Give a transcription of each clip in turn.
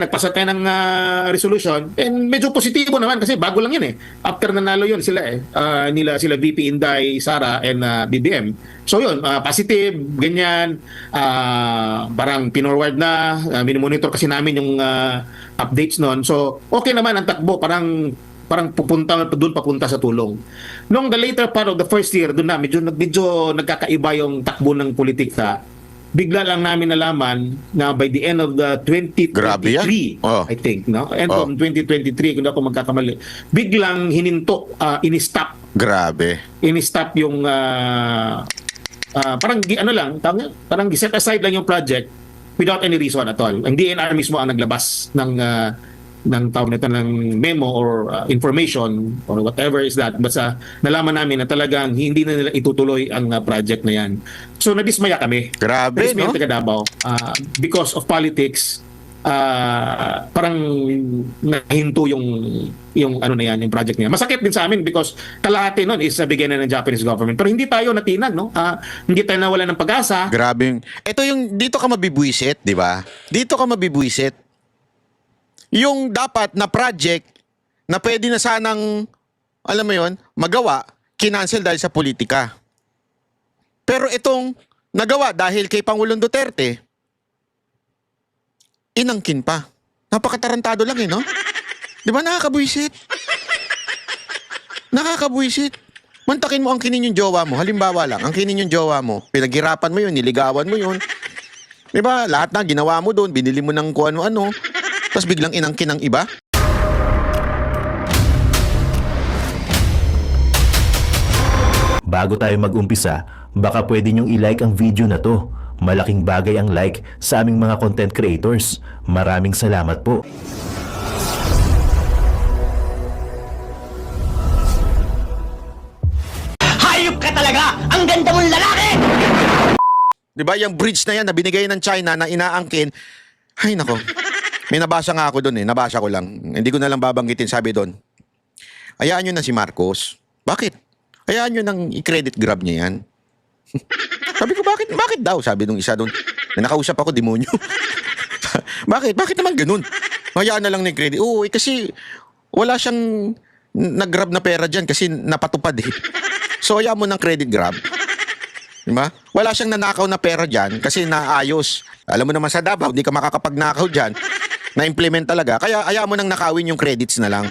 nagpasa tayo ng resolution, and medyo positibo naman kasi bago lang yun eh. After nanalo yun sila sila VP Inday, Sara, and BBM. So yun, positive, ganyan, parang pinorward na, minimonitor kasi namin yung updates nun. So okay naman ang takbo, parang papunta sa tulong. Nung the later part of the first year, doon na medyo nagkakaiba yung takbo ng politika. Bigla lang namin nalaman na by the end of the 2023, Grabe yan. Oh. I think, no? End of 2023, kung ako magkakamali, biglang hininto, in-stop yung parang set aside lang yung project without any reason at all. Ang DNR mismo ang naglabas ng tawag nito ng memo or information or whatever is that, basta nalaman namin na talagang hindi na nila itutuloy ang project na yan. So nadismaya kami. Grabe, no? Taga Davao, because of politics, parang nahinto yung ano na yan, yung project niya. Masakit din sa amin because kalahati nun is bigyan na ng Japanese government. Pero hindi tayo natinag, no? Hindi tayo nawalan ng pag-asa. Grabe. Ito yung dito ka mabibwisit, di ba? Dito ka mabibwisit. Yung dapat na project na pwede na sanang, alam mo yon, magawa, kinancel dahil sa politika. Pero itong nagawa dahil kay Pangulong Duterte, inangkin pa. Napakatarantado lang no? Di ba nakakabwisit? Nakakabwisit. Mantakin mo ang kinin yung jowa mo. Halimbawa lang, ang kinin yung jowa mo, pinaghirapan mo yun, niligawan mo yun. Di ba? Lahat na ginawa mo doon, binili mo ng kung ano-ano. Tapos biglang inangkin ng iba? Bago tayo mag-umpisa, baka pwede nyong i-like ang video na to. Malaking bagay ang like sa aming mga content creators. Maraming salamat po. Hayop ka talaga! Ang ganda mong lalaki! Diba yung bridge na yan na binigay ng China na inaangkin? Ay nako. May nabasa nga ako doon nabasa ko lang. Hindi ko na lang babanggitin, sabi doon. Hayaan nyo na si Marcos. Bakit? Hayaan nyo nang i-credit grab niya yan. Sabi ko, bakit daw? Sabi nung isa doon. Nakausap ako, demonyo. Bakit? Bakit naman ganun? Hayaan na lang ni credit. Oo, kasi wala siyang nag-grab na pera dyan kasi napatupad eh. So hayaan mo ng credit grab. Diba? Wala siyang nanakaw na pera dyan kasi naayos. Alam mo naman sa Davao, hindi ka makakapagnakaw dyan. Na-implement talaga. Kaya ayaw mo nang nakawin yung credits na lang.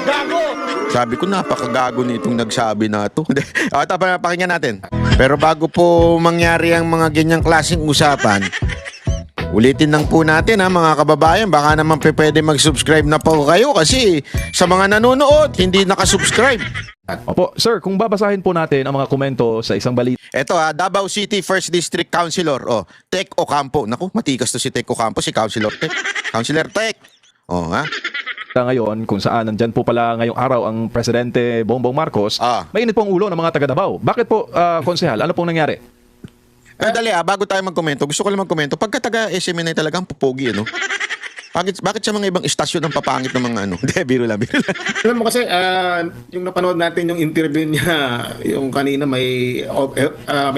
Gago! Sabi ko, napakagago nitong nagsabi na ito. Pakinggan natin. Pero bago po mangyari ang mga ganyang klaseng usapan, ulitin lang po natin mga kababayan, baka naman pwede mag-subscribe na po kayo kasi sa mga nanonood, hindi nakasubscribe. Opo, sir, kung babasahin po natin ang mga komento sa isang balita. Ito Davao City 1st District Councilor, Tek Ocampo. Naku, matikas to si Tek Ocampo, si Councilor Tek. Councilor Tek. Ngayon, kung saan nandyan po pala ngayong araw ang Presidente Bongbong Marcos, mainit po ang ulo ng mga taga Davao. Bakit po, konsehal? Ano pong nangyari? Dali bago tayo magkomento, gusto ko lang magkomento. Pagka taga SMNI talagang pupogi, Bakit sa mga ibang istasyon ang papangit ng mga ano? Hindi, biro lang. Alam mo kasi, yung napanood natin yung interview niya, yung kanina may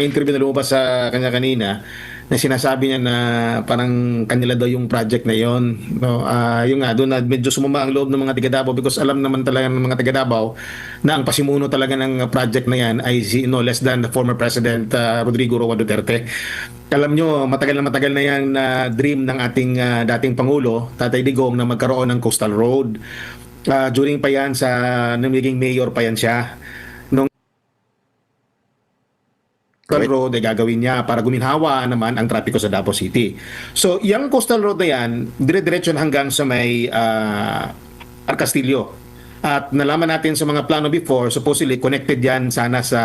interview na lumabas sa kanya kanina, na sinasabi niya na parang kanila daw yung project na yon, no? Yung nga doon na medyo sumama ang loob ng mga taga Davao because alam naman talaga ng mga taga Davao na ang pasimuno talaga ng project na yan ay no less than the former President Rodrigo Roa Duterte. Alam nyo, matagal na yan na dream ng ating dating Pangulo, Tatay Digong, na magkaroon ng coastal road. During pa yan sa naging mayor pa yan siya. Coastal road ay gagawin niya para guminhawa naman ang trapiko sa Davao City. So, yung coastal road na yan, dire-diretso hanggang sa may Arcastillo. At nalaman natin sa mga plano before, supposedly connected yan sana sa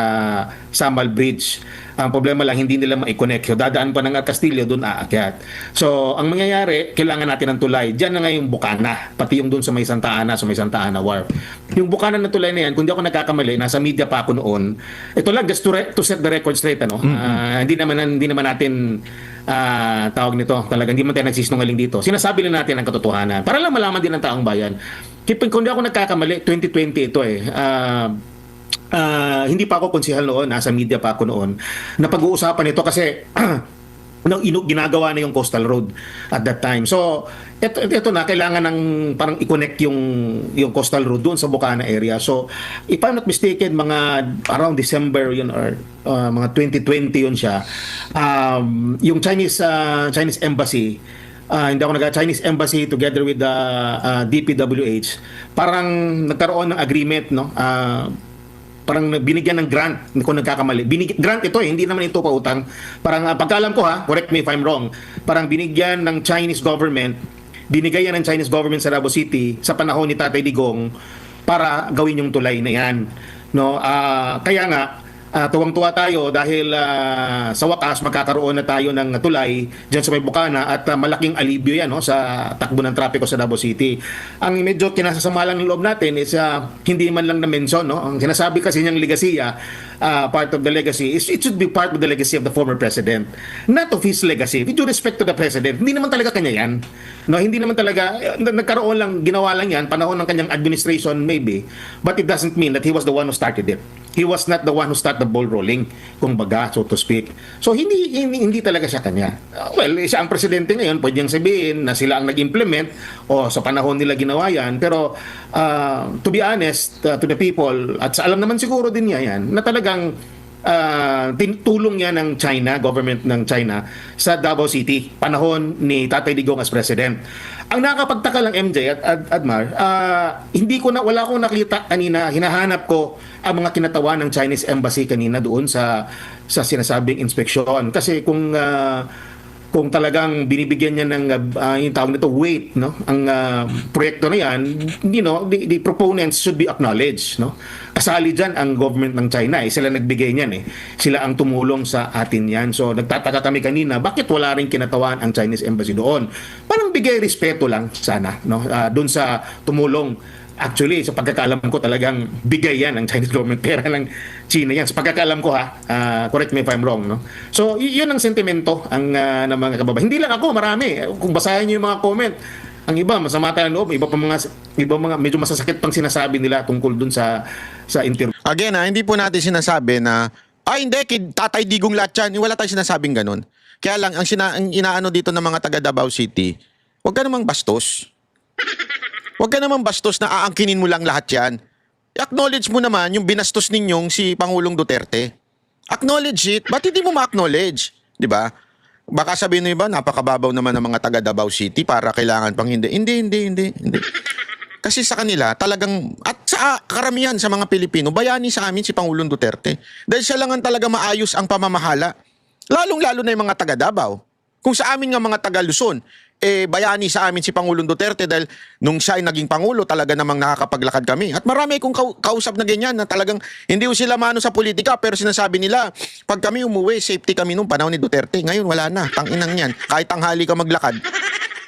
Samal Bridge. Ang problema lang, hindi nila ma-connect. So, dadaan pa ng Arcastillo, doon aakyat. So, ang mangyayari, kailangan natin ng tulay. Diyan na nga yung Bukana, pati yung doon sa may Santa Ana Wharf. Yung Bukana na tulay na yan, kung di ako nagkakamali, nasa media pa ako noon. Ito lang, just to set the record straight, hindi naman natin tawag nito, talaga hindi man tayo nagsisinungaling dito. Sinasabi lang natin ang katotohanan para lang malaman din ng taong bayan. Kung di ako nagkakamali, 2020 ito hindi pa ako konsehal noon, nasa media pa ako noon, na pag-uusapan ito kasi ginagawa na yung coastal road at that time. So ito na, kailangan ng parang i-connect yung coastal road doon sa Bukana area. So if I'm not mistaken, mga around December yun or mga 2020 yun siya. Yung Chinese embassy, hindi ako Chinese embassy together with the DPWH, parang nagkaroon ng agreement, no? Parang binigyan ng grant, kung nagkakamali. Grant ito hindi naman ito pautang. Parang pagkaalam ko correct me if I'm wrong, parang binigyan ng Chinese government, binigay yan ng Chinese government sa Davao City sa panahon ni Tatay Digong para gawin yung tulay na yan. No? Kaya nga, tuwang-tuwa tayo dahil sa wakas magkakaroon na tayo ng tulay diyan sa may Bukana at malaking alibyo yan, no, sa takbo ng trapiko sa Davao City. Ang medyo kinasasama lang ng loob natin is hindi man lang na-mention, no? Ang sinasabi kasi niyang legasiya, part of the legacy is it should be part of the legacy of the former president, not of his legacy. With due respect to the president, hindi naman talaga kanya yan. No, hindi naman talaga nagkaroon lang, ginawa lang yan panahon ng kanyang administration maybe, but it doesn't mean that he was the one who started it. He was not the one who started the ball rolling, kung baga, so to speak. So hindi talaga siya kanya. Well, siya ang presidente ngayon, pwede niyang sabihin na sila ang nag-implement o sa panahon nila ginawa yan, pero to be honest to the people, at sa alam naman siguro din niya yan, na talagang tulong yan ng China, government ng China sa Davao City panahon ni Tatay Digong as president. Ang nakakapagtaka lang, MJ at Admar, wala akong nakita kanina, hinahanap ko ang mga kinatawan ng Chinese embassy kanina doon sa sinasabing inspeksyon, kasi kung talagang binibigyan niya ng yung tawag nito weight, no, ang proyekto na yan, the proponents should be acknowledged, no. Kasali diyan ang government ng China, sila nagbigay niyan, sila ang tumulong sa atin yan. So nagtataka kami kanina, bakit wala rin kinatawan ang Chinese embassy doon? Parang bigay respeto lang sana, no, doon sa tumulong. Actually, sa pagkakaalam ko talagang bigay yan ng Chinese government, pera ng China yan. Sa pagkakaalam ko correct me if I'm wrong, no? So, yun ang sentimento ng mga kababayan. Hindi lang ako, marami. Kung basahin niyo yung mga comment, ang iba masama tayo loob, iba mga medyo masasakit pang sinasabi nila tungkol dun sa interview. Again, hindi po natin sinasabi na hindi, Tatay Digong lahat yan. Wala tayong sinasabing ganun. Kaya lang, ang inaano dito ng mga taga Davao City, huwag ka namang bastos. Huwag ka naman bastos na aangkinin mo lang lahat yan. I-acknowledge mo naman yung binastos ninyong si Pangulong Duterte. Acknowledge it. Ba't hindi mo ma-acknowledge? Di ba? Baka sabihin nyo ba, napakababaw naman ng mga taga Davao City para kailangan pang hindi. Hindi. Kasi sa kanila, talagang, at sa karamihan sa mga Pilipino, bayani sa amin si Pangulong Duterte. Dahil siya lang ang talaga maayos ang pamamahala. Lalong-lalo na yung mga taga Davao. Kung sa amin nga mga taga Luzon, bayani sa amin si Pangulong Duterte dahil nung siya ay naging Pangulo, talaga namang nakakapaglakad kami. At marami akong kausap na ganyan na talagang hindi ko sila mano sa politika, pero sinasabi nila, pag kami umuwi, safety kami nung panahon ni Duterte. Ngayon wala na, tanginang yan. Kahit tanghali ka maglakad,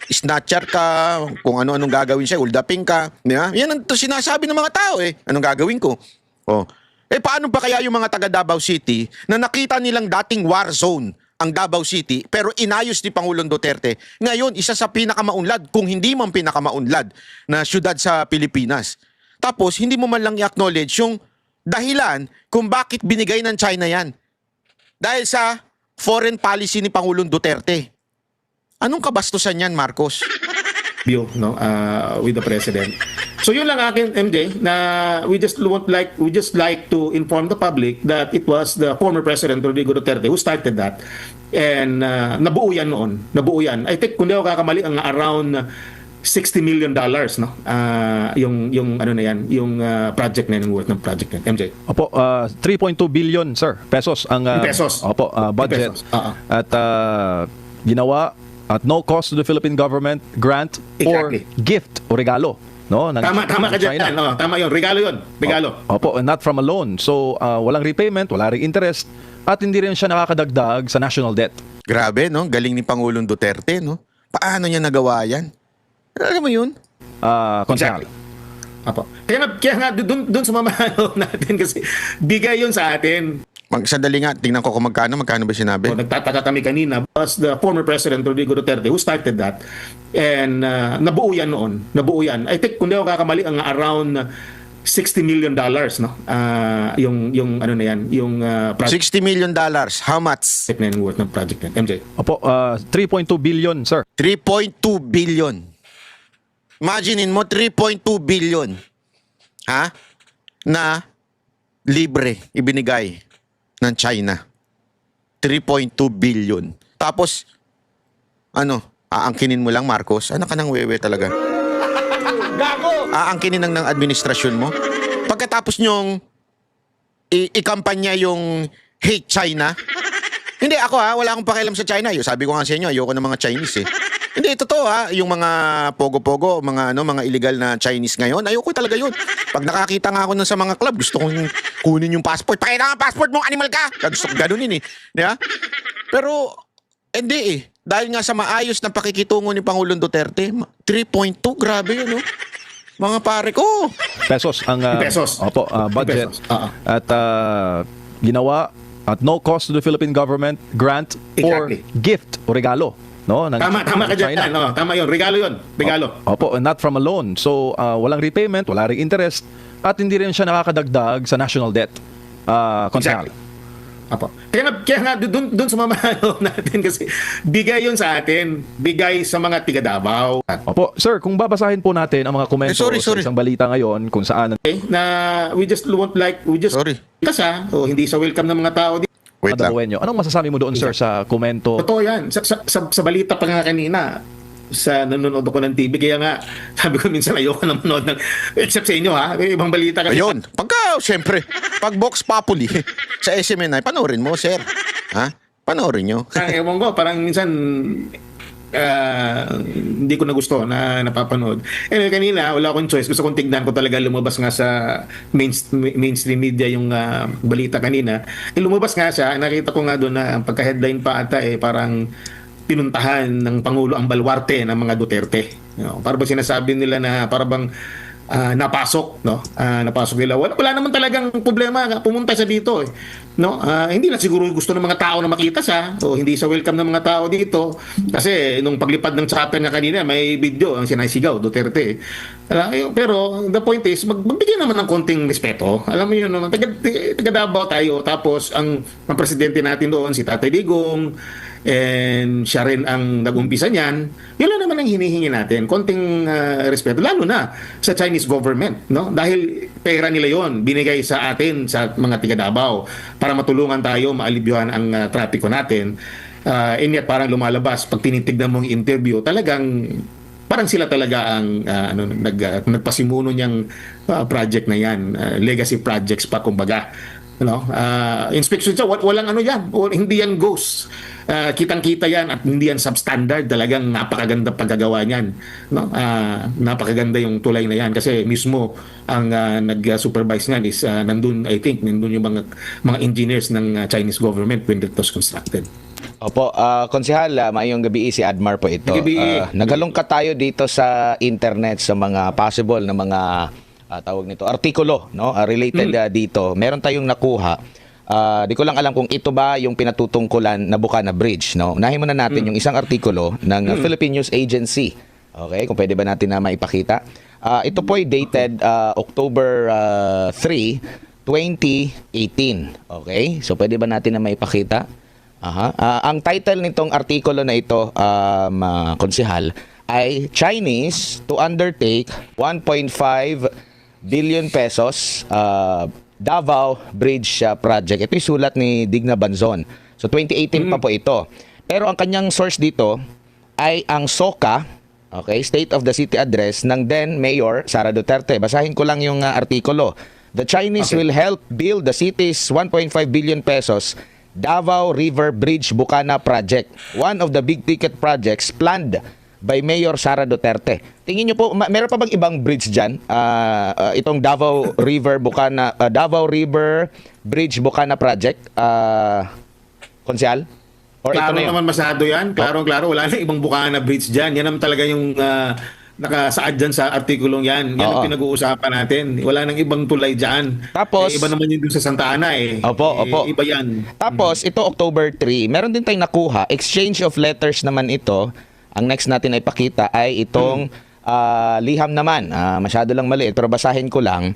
snatcher ka, kung ano-anong gagawin siya, uldaping ka. Diba? Yan ang sinasabi ng mga tao Anong gagawin ko? Paano pa kaya yung mga taga Davao City na nakita nilang dating war zone ang Davao City, pero inayos ni Pangulong Duterte. Ngayon, isa sa pinakamaunlad, kung hindi man pinakamaunlad na syudad sa Pilipinas. Tapos, hindi mo man lang i-acknowledge yung dahilan kung bakit binigay ng China yan. Dahil sa foreign policy ni Pangulong Duterte. Anong kabastusan yan, Marcos? With the president. So yun lang akin, MJ, na we just like to inform the public that it was the former President Rodrigo Duterte who started that. And nabuo yan noon. I think kung di ako kakamali, ang around $60 million, no? Yung ano na yan, yung project na yan, worth ng project na yan. MJ. Opo, 3.2 billion, sir, pesos ang pesos. Opo, budget. Pesos. At ginawa at no cost to the Philippine government, grant Exactly. or gift o regalo, no? Tama ka dyan. Tama yun. Regalo yun. Opo, and not from a loan. So, walang repayment, wala ring interest, at hindi rin siya nakakadagdag sa national debt. Grabe, no? Galing ni Pangulong Duterte, no? Paano niya nagawa yan? Alam mo yun? Konsehal. Apo. Kaya nga doon sa mamahalo natin kasi bigay yun sa atin. Sandali nga, tingnan ko kung magkano ba sinabi? Nagtataka kami kanina, was the former President Rodrigo Duterte who started that. And nabuo yan noon. I think kung di ako kakamali, ang around $60 million, no? Yung ano na yan, yung project $60 million. How much? na yan, worth ng project na yan. MJ. Opo, 3.2 billion, sir. 3.2 billion. Imaginein mo, 3.2 billion. Ha? Na libre ibinigay ng China. 3.2 billion. Tapos, ano, aangkinin mo lang, Marcos? Anak ka ng wewe talaga. Aangkinin ng administrasyon mo. Pagkatapos nyong ikampanya yung hate China. Hindi, ako wala akong pakialam sa China. Sabi ko nga sa inyo, ayoko ng mga Chinese eh. Hindi, totoo yung mga pogo-pogo, mga illegal na Chinese ngayon, ayoko talaga yun. Pag nakakita nga ako nun sa mga club, gusto kong kunin yung passport. Pakita nga passport mo, animal ka! Gusto ko ganunin eh. Diba? Pero, hindi eh. Dahil nga sa maayos na pakikitungo ni Pangulong Duterte, 3.2, grabe yun, no? Mga pare ko. Pesos ang Pesos. Opo, budget. Pesos. At ginawa at no cost to the Philippine government, grant or Exactly. gift o regalo, no, ng Tama ka dyan. China. No, tama yun. Regalo yun. Regalo. Opo, and not from a loan. So, walang repayment, wala ring interest, at hindi rin siya nakakadagdag sa national debt. Konsehal. Exactly. Apo. Kaya nga dun sumamahalo natin kasi bigay yun sa atin. Bigay sa mga tiga Davao. Opo, sir, kung babasahin po natin ang mga komento sorry. sa isang balita ngayon kung saan Okay? Na we just Sorry. Kasi hindi sa welcome ng mga tao dito. Wait lang. Adabuenyo. Anong masasabi mo doon, sir, sa komento? Totoo yan. Sa balita pa nga kanina, sa nanonood ako ng TV, kaya nga, sabi ko minsan ayoko na manood ng, except sa inyo may ibang balita kasi. Ayun. Siyempre, pag Vox Populi sa SMNI, panoorin mo, sir. Ha? Panoorin nyo. Ewan ko, parang minsan, hindi ko na gusto na napapanood. Anyway, kanina, wala akong choice. Gusto kong tignan ko talaga lumabas nga sa mainstream media yung balita kanina. Lumabas nga siya, nakita ko nga doon na ang pagka-headline pa ata parang pinuntahan ng Pangulo ang baluarte ng mga Duterte. Para ba sinasabi nila na para bang napasok, no? Napasok nila. Wala naman talagang problema pumunta siya dito, no? Hindi lang siguro gusto ng mga tao na makita siya o hindi sa welcome ng mga tao dito kasi nung paglipad ng chopper nga kanina may video ang sinasigaw Duterte. Pero the point is magbigay naman ng konting respeto. Alam mo yun, no? Taga Davao tayo, tapos ang presidente natin doon si Tatay Digong, and siya rin ang nag-umpisa niyan. Yun lang naman ang hinihingi natin, konting respeto, lalo na sa Chinese government, no? Dahil pera nila yon binigay sa atin, sa mga tiga Davao, para matulungan tayo maalibyuhan ang trapiko natin. And yet parang lumalabas pag tinitignan mong interview, talagang parang sila talaga ang nagpasimuno niyang project na yan, legacy projects pa kumbaga. Inspection siya, walang yan, hindi yan ghost. Kitang-kita yan at hindi yan substandard. Talagang napakaganda pagkagawa niyan, no? Napakaganda yung tulay na yan kasi mismo ang nag-supervise niyan is nandun yung mga engineers ng Chinese government when it was constructed. Opo, konsehal, maayong gabi, si Admar po ito. Gabi. Naghalongkat tayo dito sa internet sa mga possible na mga tawag nito, artikulo, no? Related dito. Meron tayong nakuha. Di ko lang alam kung ito ba yung pinatutungkulan na Bukana Bridge, no? Unahin muna natin yung isang artikulo ng Philippine News Agency. Okay, kung pwede ba natin na maipakita. Ito po ay dated October 3, 2018. Okay? So pwede ba natin na maipakita? Ang title nitong artikulo na ito, konsehal, ay Chinese to undertake 1.5 billion pesos Davao Bridge project. Ito yung sulat ni Digna Banzon. So 2018 pa po ito. Pero ang kanyang source dito ay ang SOCA, okay, State of the City Address ng then Mayor Sara Duterte. Basahin ko lang yung artikulo. The Chinese will help build the city's 1.5 billion pesos Davao River Bridge Bukana project. One of the big ticket projects planned by Mayor Sara Duterte. Tingin niyo po, meron pa bang ibang bridge dyan? Itong Davao River Bridge Bukana project, Konsehal? Or Klaro ito na yun? naman masyado yan. Klaro, wala na ibang Bukana Bridge dyan. Yan naman talaga yung nakasaad dyan sa artikulong yan. Yan ang pinag-uusapan natin. Wala nang ibang tulay dyan. Tapos, iba naman yun dun sa Santa Ana Opo. Iba yan. Tapos, ito October 3, meron din tayong nakuha. Exchange of letters naman ito. Ang next natin ay pakita ay itong liham naman. Masyado lang maliit pero basahin ko lang.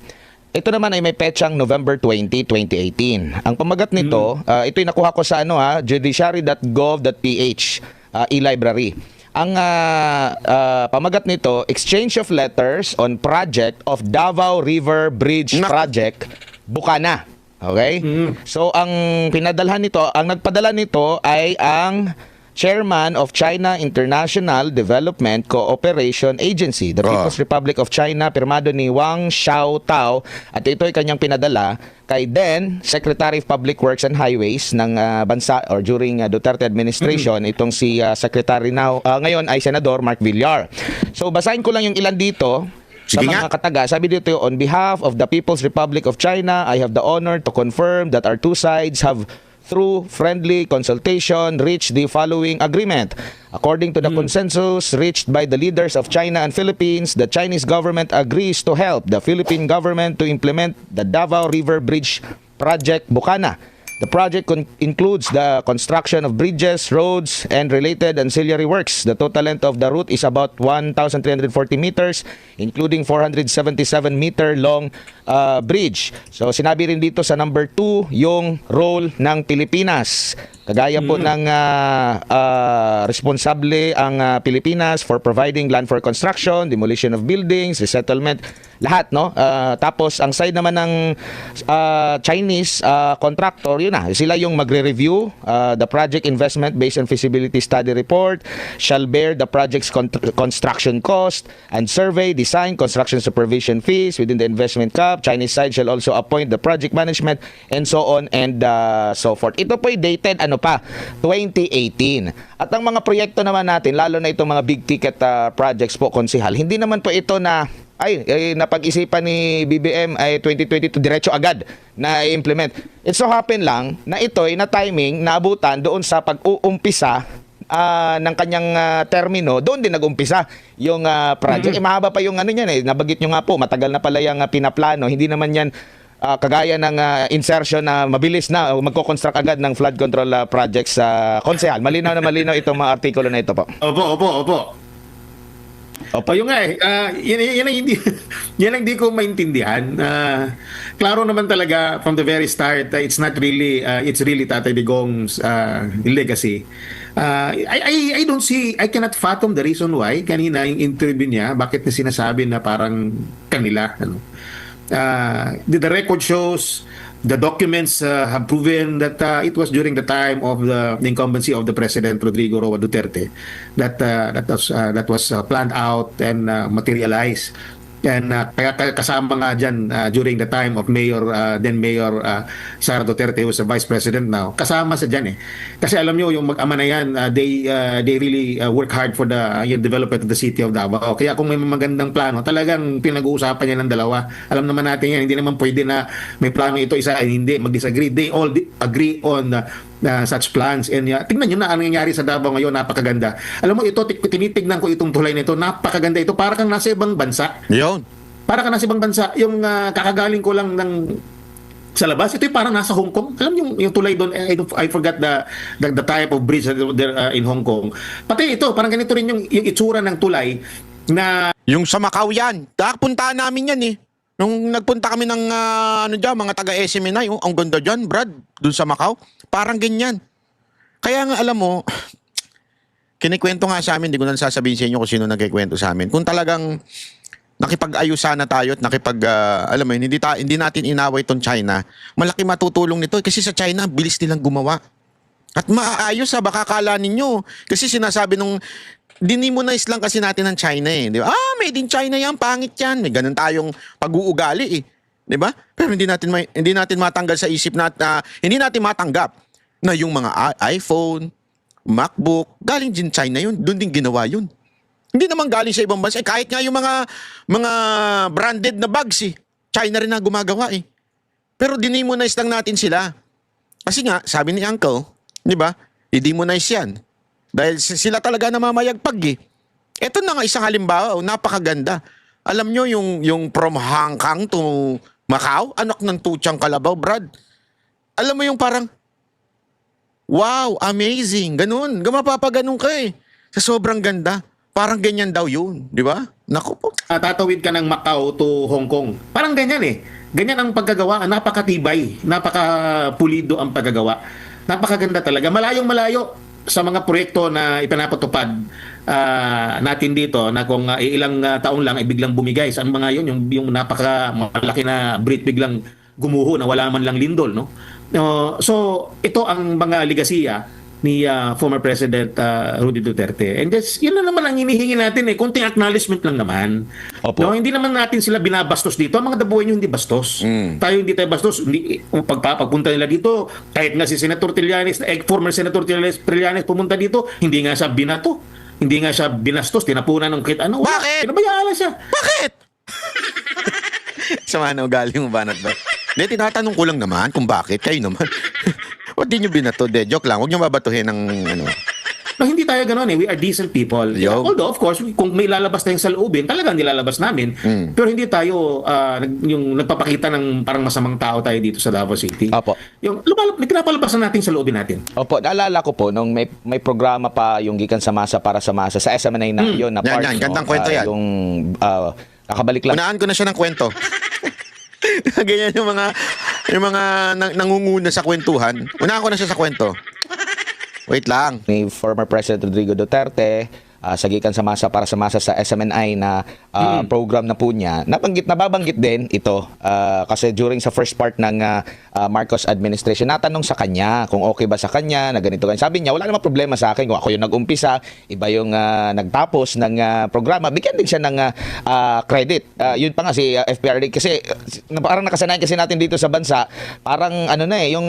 Ito naman ay may petsang November 20, 2018. Ang pamagat nito, ito'y nakuha ko sa judiciary.gov.ph e-library. Ang pamagat nito, exchange of letters on project of Davao River Bridge Project, Bukana. Okay? So ang nagpadala nito ay ang Chairman of China International Development Cooperation Agency, the People's Republic of China, pirmado ni Wang Xiaotao, at ito ay kanyang pinadala kay then Secretary of Public Works and Highways ng bansa or during Duterte administration, itong si Secretary ngayon ay Senador Mark Villar. So basahin ko lang yung ilan dito. Sa Sige mga nga. kataga, sabi dito, on behalf of the People's Republic of China, I have the honor to confirm that our two sides have, through friendly consultation, reached the following agreement. According to the consensus reached by the leaders of China and Philippines, the Chinese government agrees to help the Philippine government to implement the Davao River Bridge Project Bukana. The project includes the construction of bridges, roads, and related ancillary works. The total length of the route is about 1,340 meters, including 477-meter long bridge. So sinabi rin dito sa number 2 yung role ng Pilipinas. Kagaya po ng responsable ang Pilipinas for providing land for construction, demolition of buildings, resettlement, lahat, no? Tapos ang side naman ng Chinese contractor, yun na, sila yung magre-review the project investment based on feasibility study report, shall bear the project's construction cost and survey, design, construction supervision fees within the investment cap. Chinese side shall also appoint the project management and so on and so forth. Ito po ay dated 2018. At ang mga proyekto naman natin, lalo na itong mga big ticket projects po, konsihal, hindi naman po ito na napag-isipan ni BBM ay 2022 diretso agad na i-implement. It so happen lang na ito ay na timing naabutan doon sa pag-uumpisa ng kanyang termino, doon din nag-umpisa yung project. Mahaba pa yung niyan nabagit nyo nga po, matagal na pala yung pinaplano. Hindi naman yan kagaya ng insertion na mabilis na magko-construct agad ng flood control projects sa konsehal. Malinaw na malinaw itong mga artikulo na ito po. Opo, yung nga yan ang hindi yan ang hindi ko maintindihan. Klaro naman talaga from the very start, it's really Tatay Digong's legacy. I don't see, I cannot fathom the reason why kanina yung interview niya, bakit na sinasabi na parang kanila, the record shows, the documents have proven that it was during the time of the incumbency of the President Rodrigo Roa Duterte that was planned out and materialized. And kaya kasama nga dyan during the time of then Mayor Sara Duterte, who was the Vice President now. Kasama sa dyan eh. Kasi alam nyo, yung mag-ama na yan, they really work hard for the development of the city of Davao. Kaya kung may magandang plano, talagang pinag-uusapan niya ng dalawa. Alam naman natin yan, hindi naman pwede na may plano ito, isa ay hindi, mag-disagree. They all agree on such plans. And tingnan nyo na ang nangyayari sa Davao ngayon, napakaganda. Alam mo, ito, tinitignan ko itong tulay nito, napakaganda ito, para kang nasa ibang bansa. Yun. Para kang nasa ibang bansa. Yung kakagaling ko lang sa labas, ito yung parang nasa Hong Kong. Alam yung tulay doon, I forgot the type of bridge there in Hong Kong. Pati ito, parang ganito rin yung itsura ng tulay na Yung sa Macau yan. Puntaan namin yan eh. Nung nagpunta kami ng mga taga-SMNI, ang ganda dyan, Brad, dun sa Macau. Parang ganyan. Kaya nga alam mo, kinikwento nga sa amin, hindi ko na sasabihin sa inyo kung sino nagkikwento sa amin. Kung talagang nakipag-ayusan na tayo at alam mo, hindi natin inaway itong China, malaki matutulong nito. Kasi sa China, bilis nilang gumawa. At maaayos baka kala ninyo. Kasi sinasabi nung dinimonize lang kasi natin ng China eh. Di ba? Made in China yan, pangit yan. May ganun tayong pag-uugali eh. Di ba? Pero hindi natin matanggal sa isip hindi natin matanggap na yung mga iPhone, MacBook, galing din China yun. Doon din ginawa yun. Hindi naman galing sa ibang bansa. Kahit nga yung mga branded na bags eh. China rin na gumagawa eh. Pero dinimonize lang natin sila. Kasi nga, sabi ni Uncle, di ba? I-demonize yan. Dahil sila talaga namamayagpag eh. Ito na nga isang halimbawa, napakaganda. Alam nyo yung from Hong Kong to Macau, anak ng tutsang kalabaw, Brad. Alam mo yung parang, wow, amazing, ganun. Mapapaganon ka eh. Sa sobrang ganda. Parang ganyan daw yun, di ba? Naku po. tatawid ka ng Macau to Hong Kong. Parang ganyan eh. ganyan ang paggagawa, napakatibay, napakapulido ang paggagawa. Napakaganda talaga. Malayong-malayo sa mga proyekto na ipinapatupad natin dito na kung ilang taon lang ay biglang bumigay. Saan mga yun? Yung napaka malaki na Brit biglang gumuho na wala man lang lindol, no? So, ito ang mga ligasiya ni former President Rudy Duterte. And just, yun na naman ang hinihingi natin eh. Kunting acknowledgement lang naman. Opo. No, hindi naman natin sila binabastos dito. Ang mga dabuhay nyo hindi bastos. Tayo hindi tayo bastos. Hindi, pagpunta nila dito, kahit nga si Senator Trillanes, former Senator Trillanes pumunta dito, hindi nga siya binato. Hindi nga siya binastos. Tinapunan ng kahit ano. Bakit? Pinabayaan lang siya. Bakit? Sama na ugali mo, Banat ba? Hindi, tinatanong ko lang naman kung bakit. Kayo naman. Ba't di nyo binato? De, joke lang. Huwag nyo babatuhin ng ano. No, hindi tayo ganoon eh. We are decent people. Yo. Although, of course, kung may lalabas tayong saloobin, talagang nilalabas namin. Pero hindi tayo yung nagpapakita ng parang masamang tao tayo dito sa Davao City. Opo. Yung may pinapalabasan natin sa loobin natin. Opo, naalala ko po nung may programa pa yung Gikan sa Masa para sa Masa sa SMNI na yun na Yan, part. yan. Gandang kwento yan. Yung kakabalik lang. Unaan ko na siya ng kwento. Ganyan yung mga nangunguna sa kwentuhan. Unaan ko na siya sa kwento. Wait lang. Ni former President Rodrigo Duterte sa Gikan sa Masa para sa Masa sa SMNI na program na po niya. Nababanggit din ito kasi during sa first part ng Marcos administration, natanong sa kanya kung okay ba sa kanya na ganito. Sabi niya, wala namang problema sa akin kung ako yung nag-umpisa, iba yung nagtapos ng programa. Bigyan din siya ng credit. Yun pa nga si FPRD kasi parang nakasanayan kasi natin dito sa bansa, parang ano na yung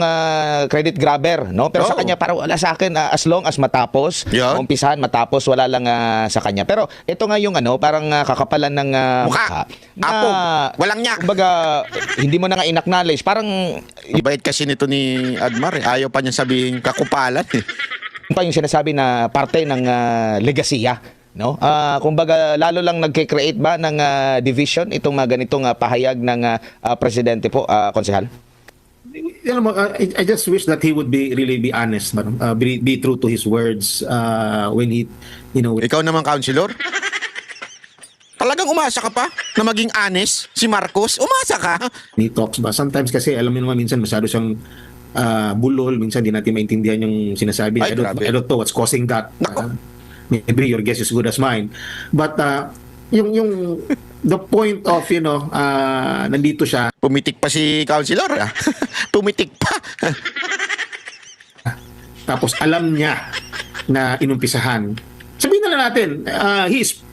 credit grabber, no? Pero sa kanya parang wala sa akin as long as matapos, Yeah. umpisahan matapos, wala lang sa kanya. Pero ito nga yung parang kakapalan ng Mukha. Apog. Walang nyak. Kumbaga, hindi mo na nga in-acknowledge. Parang Ang bait kasi nito ni Admar. Ayaw pa niya sabihin kakupalan. yun pa yung sinasabi na parte ng legasiya. No? Kumbaga, lalo lang nagke-create ba ng division itong mga ganitong pahayag ng presidente po, konsehal? Alam mo, I just wish that he would really be honest, be true to his words when he, Ikaw naman, Counselor. Talagang umasa ka pa na maging honest si Marcos? Umasa ka? he talks ba. Sometimes kasi, alam mo naman, minsan masyado siyang bulol. Minsan di natin maintindihan yung sinasabi. Ay, grabe. I don't know what's causing that. Nako. Maybe your guess is good as mine. But yung the point of, nandito siya, Pumitik pa si Counselor. Pumitik pa. tapos alam niya na inumpisahan. Sabihin na lang natin,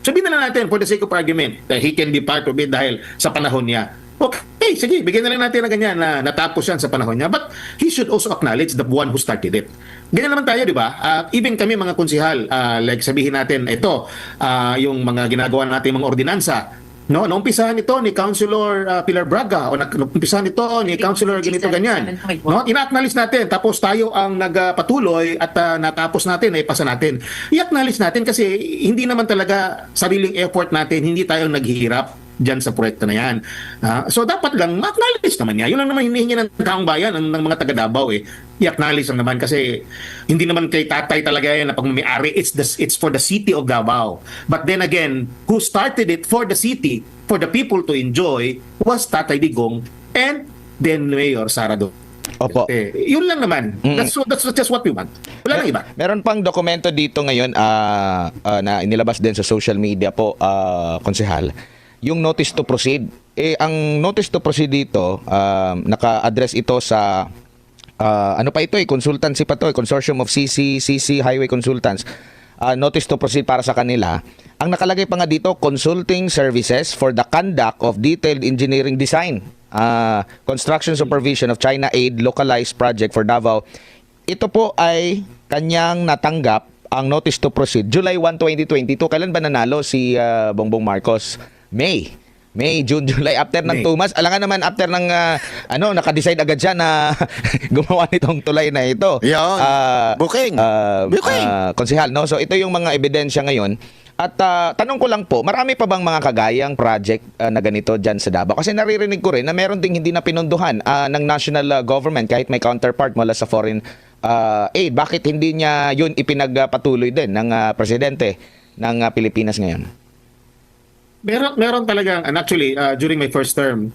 sabihin na lang natin for the sake of argument that he can be part of it dahil sa panahon niya. Okay, sige, bigyan na lang natin na ganyan na natapos yan sa panahon niya. But he should also acknowledge the one who started it. Ganyan naman tayo, di ba? Even kami mga konsihal, like sabihin natin, ito, yung mga ginagawa natin mga ordinansa, no, naumpisahan ito ni Councilor Pilar Braga o naumpisahan ito ni Councilor ganito ganyan. No, ina-acknowledge natin tapos tayo ang nagpatuloy at natapos natin ay pasa natin. I-acknowledge natin kasi hindi naman talaga sariling effort natin, hindi tayo naghihirap diyan sa proyekto na yan. So dapat lang ma-acknowledge naman niya. Yun lang naman hinihingi ng taong bayan, ng mga taga Davao eh. I-acknowledge lang naman kasi hindi naman kay tatay talaga yan na pagmamayari. It's for the city of Davao. But then again, who started it for the city, for the people to enjoy, was Tatay Digong and then Mayor Sara Do. Opo. Yun lang naman. That's just what we want. Wala nang iba. Meron pang dokumento dito ngayon na inilabas din sa social media po, konsehal. Yung notice to proceed. Ang notice to proceed dito, naka-address ito sa ano pa ito consultancy pa to, Consortium of CC Highway Consultants. Notice to proceed para sa kanila. Ang nakalagay pa nga dito, consulting services for the conduct of detailed engineering design, construction supervision of China Aid localized project for Davao. Ito po ay kanyang natanggap ang notice to proceed July 1, 2022. Kailan ba nanalo si Bongbong Marcos? May, June, July, after ng 2 months. Alangan naman after ng naka-decide agad siya na gumawa nitong tulay na ito. Yun. Booking. Konsehal, no? So ito yung mga ebidensya ngayon. At tanong ko lang po, marami pa bang mga kagayang project na ganito dyan sa Davao? Kasi naririnig ko rin na meron ding hindi na pinunduhan ng national government kahit may counterpart mula sa foreign aid. Bakit hindi niya yun ipinagpatuloy din ng presidente ng Pilipinas ngayon? Meron talagang, and actually, during my first term,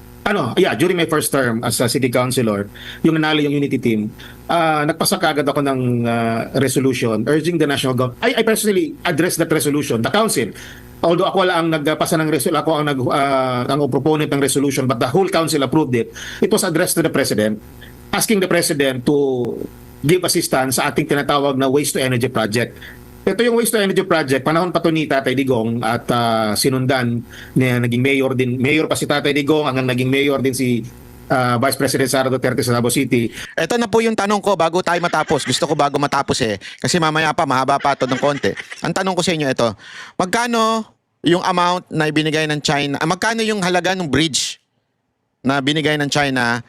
during my first term as a city councilor, yung nanalo yung unity team, nagpasa kagad ako ng resolution urging the national government. I personally addressed that resolution, the council. Although ako lang ang nagpasa ng resolution, ako ang proponent ng resolution, but the whole council approved it. It was addressed to the president, asking the president to give assistance sa ating tinatawag na waste to energy project. Ito yung waste to energy project, panahon pa to ni Tatay Digong at sinundan na naging mayor pa si Tatay Digong, hanggang naging mayor din si Vice President Sara Duterte sa Davao City. Ito na po yung tanong ko bago tayo matapos. Gusto ko bago matapos kasi mamaya pa, mahaba pa ito ng konti. Ang tanong ko sa inyo ito, magkano yung amount na ibinigay ng China, magkano yung halaga ng bridge na binigay ng China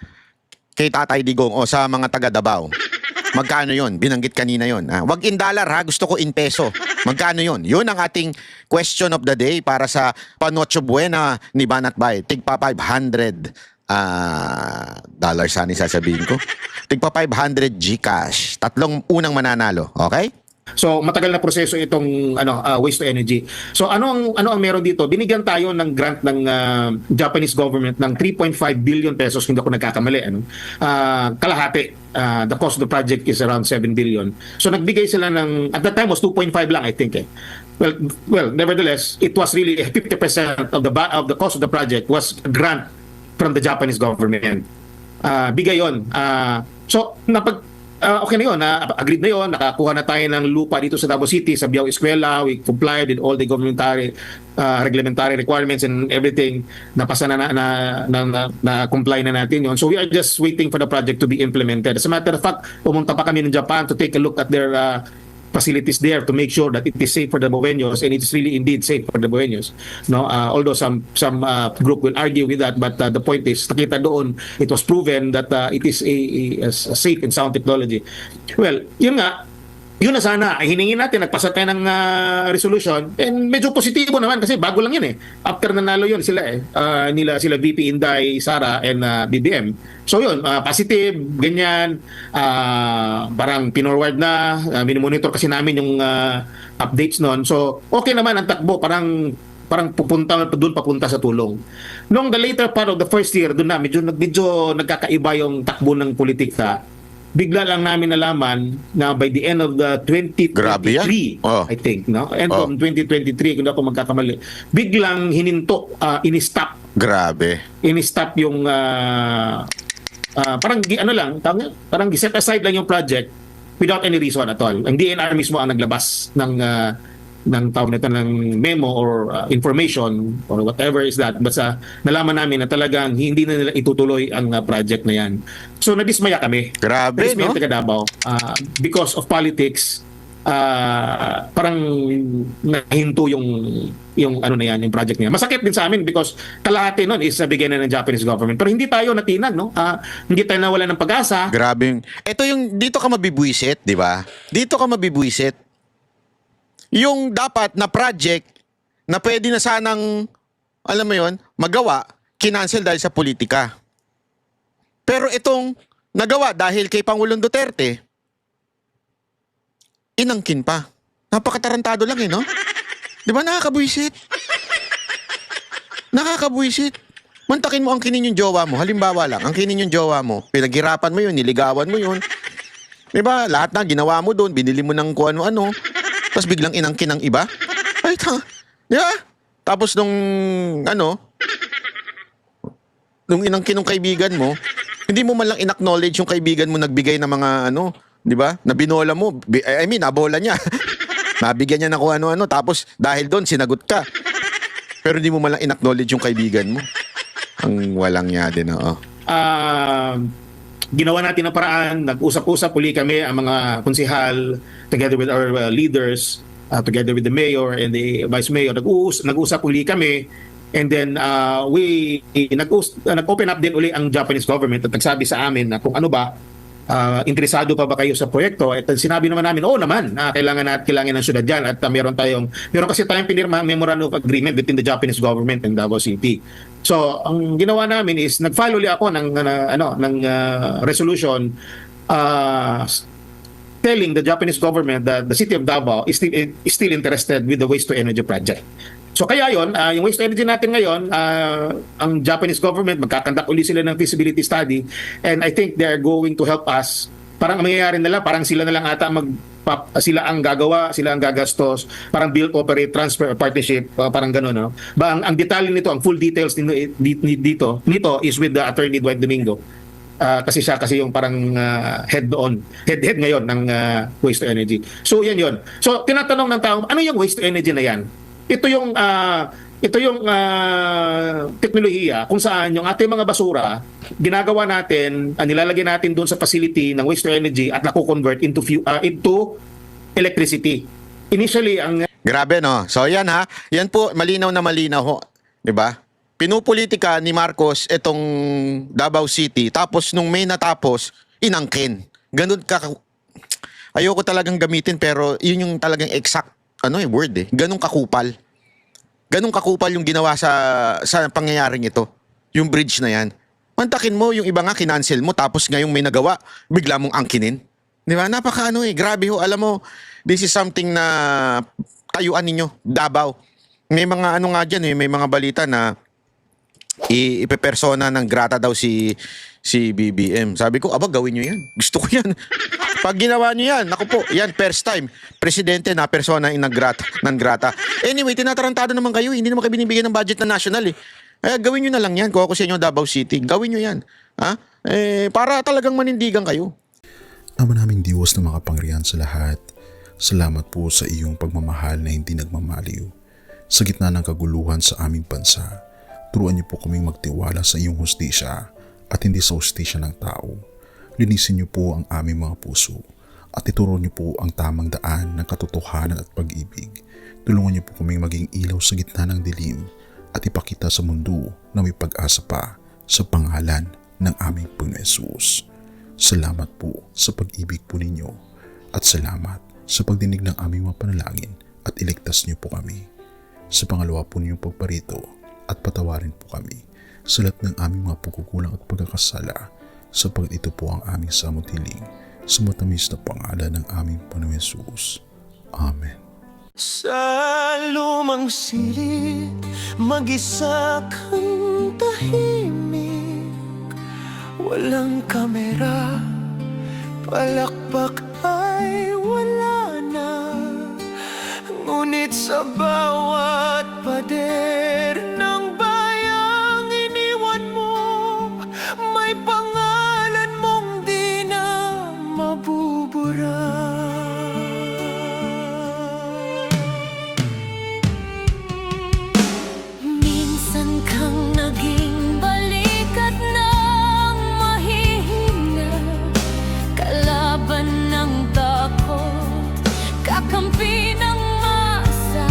kay Tatay Digong o sa mga taga Davao? Magkano yon? Binanggit kanina yon. Wag in dollar ha, gusto ko in peso. Magkano yon? Yun ang ating question of the day para sa Panocho Buena ni Banat Bay. Tigpa 500 dollars sana sasabihin ko. Tigpa 500 GCash. Tatlong unang mananalo. Okay? So matagal na proseso itong waste to energy. So ano ang meron dito? Binigyan tayo ng grant ng Japanese government ng 3.5 billion pesos, hindi ako nagkakamali, kalahati. The cost of the project is around 7 billion. So nagbigay sila ng, at that time was 2.5 lang, I think. Well, nevertheless, it was really 50% of the cost of the project was a grant from the Japanese government. Bigay yon. Okay na yun, agreed na yun, nakakuha na tayo ng lupa dito sa Davao City, sa Biao Eskwela, we complied with all the reglementary requirements and everything, napasa na comply na natin yun. So we are just waiting for the project to be implemented. As a matter of fact, pumunta pa kami ng Japan to take a look at their facilities there to make sure that it is safe for the Boveños, and it is really indeed safe for the Boveños. No, although some group will argue with that, but the point is, nakita doon, it was proven that it is a safe and sound technology. Well, yun nga, yun na sana, ay hiningin natin, nagpasa tayo ng resolution, and medyo positibo naman kasi bago lang yun after nanalo yun sila sila VP Inday, Sara, and BBM. So yun, positive, ganyan, parang pinorward na, minimonitor kasi namin yung updates nun. So okay naman ang takbo, parang papunta sa tulong. Nung the later part of the first year, doon na medyo nagkakaiba yung takbo ng politika. Bigla lang namin nalaman na by the end of the 2023, I think, no? End of 2023, kung ako magkakamali, biglang hininto, in-stop. Grabe. In-stop yung parang set aside lang yung project without any reason at all. Ang DNR mismo ang naglabas ng tawag nito ng memo or information or whatever is that. Basta nalaman namin na talagang hindi na nila itutuloy ang project na yan. So nadismaya kami. Grabe, no? Davao, because of politics, parang nahinto yung project niya. Masakit din sa amin because kalahati nun is bigay na ng Japanese government. Pero hindi tayo natinag, no? Hindi tayo nawalan ng pag-asa. Grabe. Ito yung dito ka mabibwisit, di ba? Dito ka mabibwisit. Yung dapat na project na pwede na sanang, alam mo yon, magawa, kinancel dahil sa politika. Pero itong nagawa dahil kay Pangulong Duterte, inangkin pa. Napakatarantado lang no? Di ba nakakabwisit? Nakakabwisit. Mantakin mo ang kinin yung jowa mo. Halimbawa lang, ang kinin yung jowa mo, pinaghirapan mo yun, niligawan mo yun. Di ba? Lahat na ginawa mo doon, binili mo ng kung ano-ano. Tapos biglang inangkin ng iba. Ay, di ba? Tapos nung inangkin ng kaibigan mo, hindi mo man lang in-acknowledge yung kaibigan mo nagbigay ng mga di ba? Na binola mo. Nabola niya. Nabigyan niya ng kung ano-ano. Tapos dahil doon, sinagot ka. Pero hindi mo man lang in-acknowledge yung kaibigan mo. Ang walang niya din, Ginawa natin ang paraan, nag-usap-usap uli kami ang mga konsehal together with our leaders, together with the mayor and the vice mayor. Nag-usap uli kami, and then we nag-open up din uli ang Japanese government at nagsabi sa amin na kung ano ba, interesado pa ba kayo sa proyekto? At sinabi naman namin, naman, kailangan ng syudad dyan at meron kasi tayong pinirma memorandum of agreement between the Japanese government and Davao City. So, ang ginawa namin is nag-file ulit ako ng resolution telling the Japanese government that the city of Davao is still interested with the waste to energy project. So kaya yon, yung waste energy natin ngayon, ang Japanese government magkakandak uli sila ng feasibility study, and I think they are going to help us. Parang ang mangyayari nila, parang sila na lang ata sila ang gagawa, sila ang gagastos, parang build, operate, transfer, or partnership, parang gano'n, no? Ba, ang detalye nito, ang full details nito is with the attorney Dwight Domingo. Kasi siya yung parang head ngayon ng waste to energy. So yan yon. So tinatanong ng tao, ano yung waste to energy na yan? Ito yung teknolohiya kung saan yung ating mga basura ginagawa natin, nilalagay natin doon sa facility ng waste to energy at nako-convert into electricity. Initially ang Grabe, no? So, yan ha. Yan po, malinaw na malinaw ho. Diba? Pinupolitika ni Marcos itong Davao City. Tapos, nung may natapos, inangkin. Ganun ka... Ayoko talagang gamitin, pero yun yung talagang exact word eh. Ganun kakupal. Ganun kakupal yung ginawa sa pangyayaring ito. Yung bridge na yan. Mantakin mo, yung iba nga kinancel mo, tapos ngayong may nagawa, bigla mong angkinin. Di ba? Napaka grabe ho. Alam mo, this is something na tayuan ninyo, Davao. May mga nga dyan may mga balita na ipepersona ng grata daw si BBM. Sabi ko, gawin nyo yan. Gusto ko yan. Pag ginawa nyo yan, naku po, yan, first time, presidente na persona ng grata. Anyway, tinatarantado naman kayo, hindi naman kayo binibigyan ng budget na national eh. Kaya gawin nyo na lang yan, kung ako sa inyo Davao City, gawin nyo yan. Ha? Para talagang manindigan kayo. Ama naming Diyos na makapangyarihan sa lahat, salamat po sa iyong pagmamahal na hindi nagmamaliw. Sa gitna ng kaguluhan sa aming bansa, turuan niyo po kaming magtiwala sa iyong hustisya at hindi sa hustisya ng tao. Linisin niyo po ang aming mga puso at ituro niyo po ang tamang daan ng katotohanan at pag-ibig. Tulungan niyo po kaming maging ilaw sa gitna ng dilim at ipakita sa mundo na may pag-asa pa sa pangalan ng aming Panginoon Hesus. Salamat po sa pag-ibig po ninyo at salamat sa pagdinig ng aming mga panalangin at iligtas niyo po kami. Sa pangalawa po ninyong pagparito at patawarin po kami sa lahat ng aming mga pagkukulang at pagkakasala sapagkat ito po ang aming samutiling sa matamis na pangalan ng aming Panginoon Hesus. Amen. Sa lumang silid, mag-isa kang tahimik. Walang kamera, palakpak ay wala na. Ngunit sa bawat pader ng bayang iniwan mo, may pangalan mong di na mabubura. Minsan kang naging balikat ng mahihina, kalaban ng takot, kakampi ng masa.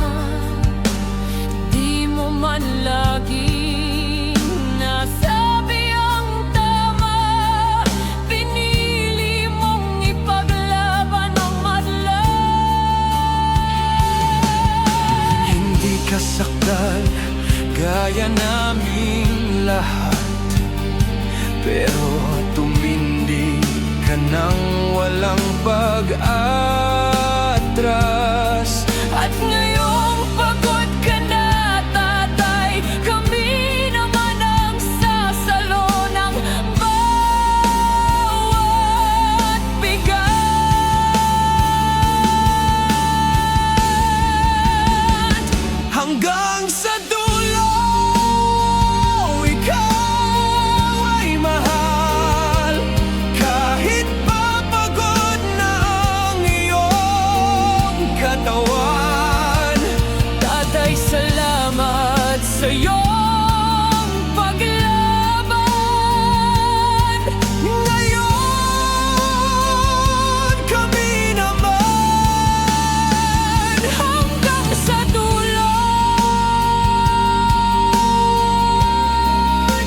Di mo man laging nasabi ang tama, pinili mong ipaglaban ang madla. Hindi ka sakdal gaya naming lahat, pero tumindig ka nang walang pag-atras. At ngayong pagod ka na, tatay, kami naman ang sasalo ng bawat bigat. Hanggang sa dulo, ikaw ay mahal. Kahit papagod na ang iyong katawan. Tatay, salamat sa iyong paglaban. Ngayon, kami naman Hanggang sa dulo,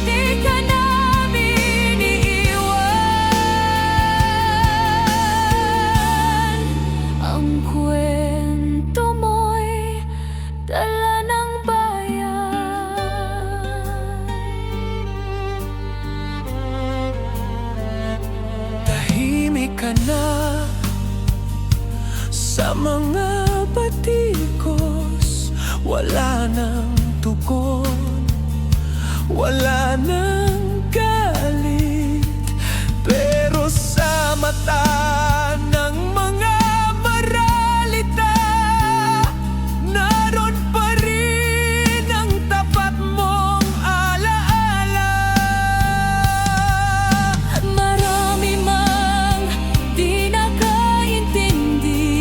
di ka namin iiwan. Ang kwento mo'y dala ng bayan. wala nang tugon, wala nang galit. Pero sa mata ng mga maralita, naroon pa rin ang tapat mong alaala. Marami mang di nakaintindi,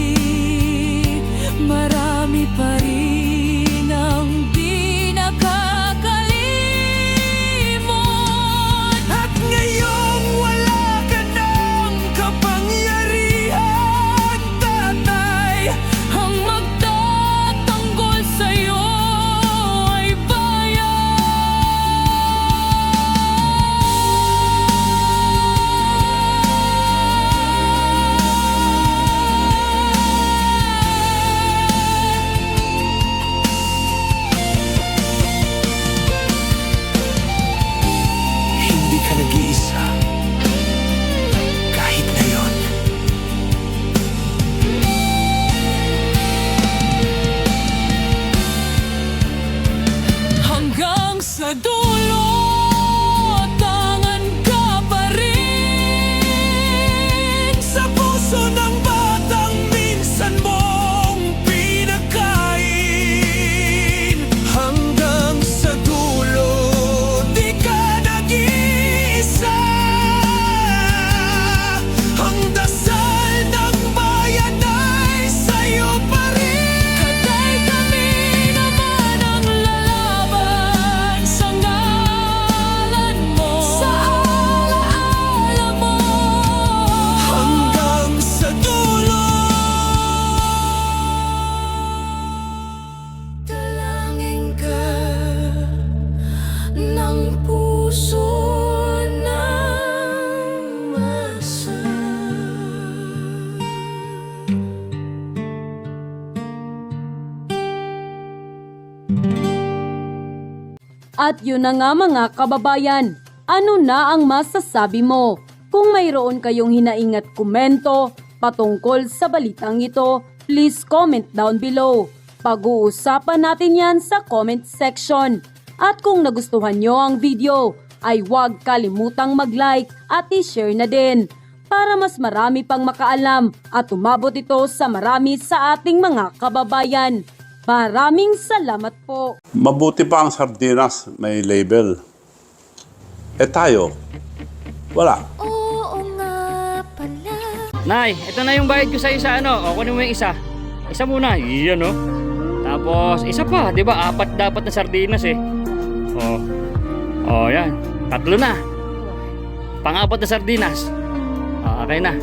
marami pa rin ang di nakakalimot. At ngayong wala ka ng kapangyarihan, tatay, Ang magtatanggol sa'yo ay hindi ka nag-iisa kahit ngayon. hanggang sa dulo, tangan ka pa rin. Sa puso ng batang minsan mong pinakain, hanggang sa dulo di ka nag-iisa. Ang dasal ng bayan ay sa'yo pa rin. Katay kami naman ang lalaban sa ngalan mo, sa alaala mo. Hanggang sa dulo. Dalangin ka ng puso ng masa. At yun na nga mga kababayan, ano na ang masasabi mo? Kung mayroon kayong hinaing at komento patungkol sa balitang ito, please comment down below. Pag-uusapan natin yan sa comment section. At kung nagustuhan nyo ang video, ay huwag kalimutang mag-like at i-share na din para mas marami pang makaalam at umabot ito sa marami sa ating mga kababayan. Maraming salamat po. Mabuti pa ang sardinas, may label. Eh tayo, wala. Oo nga pala. Nay, ito na yung bayad ko sa isa, ano? O, kunin mo yung isa. Isa muna, yan, oh. Tapos, isa pa, di ba? 4 dapat na sardinas, eh. Yan. 3 na. Pang-4 na sardinas. Okay na.